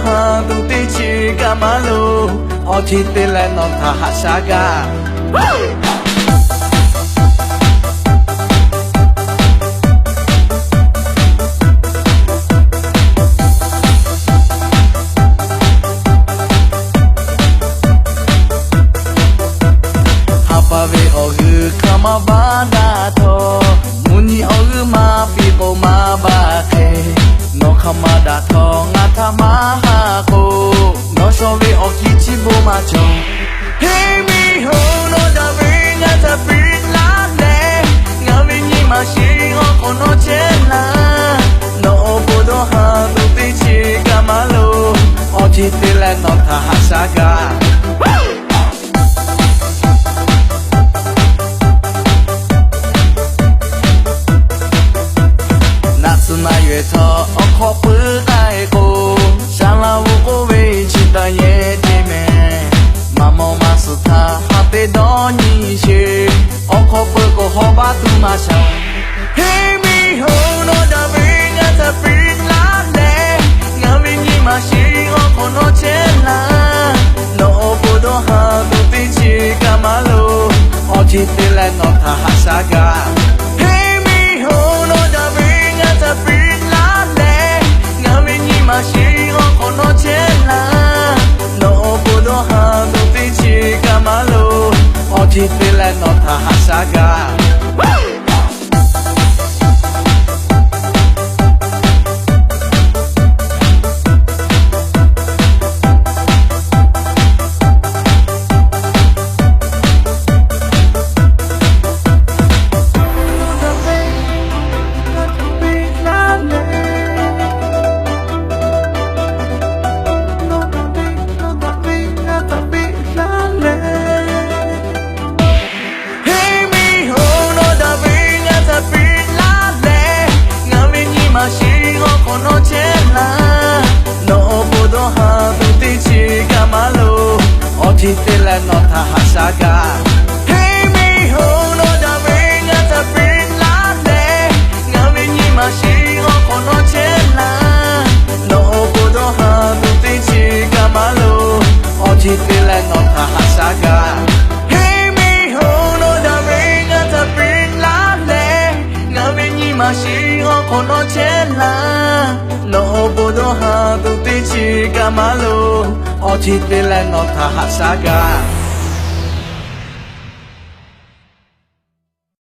ha tu te chi kamalo Ochi te le no ta hasaga Hapave ogu kamabada to Muni ogu ma pipo ma ba ke No kamada to ngata maha ko No sobe okichi bo ma chon Hey mi ho no da ve ngata pin la le Ngave ni ma shi o kono chela No obodo ha tu te chi kamalo Ochi te le no ta hasaga Natsu na yue to oko pu ai ko Shala wo ko we chita ye te me Mamo masu ta hape do ni shi Oko pu ko hoba tu ma sha Hey mi ho no da ve ngata pin la le Ngave ni ma shi oko no chela No obodo ha tu te chi kamalo Ochi te le no ta hasaga Hey mi ho no da ve ngata pin la le Ngave ni ma shi oko no chela No obodo ha tu te chi kamalo Ochi te le no ta hasaga Ochi te le no ta hasaga Hey mi ho no da ve ngata pin la le Ngave ni ma shi oko no chela No obodo ha tu te chi kamalo Ochi te le no ta hasaga Hey mi ho no da ve ngata pin la le Ngave ni ma shi oko no chela No obodo ha tu te chi kamalo Ochi te le no ta hasaga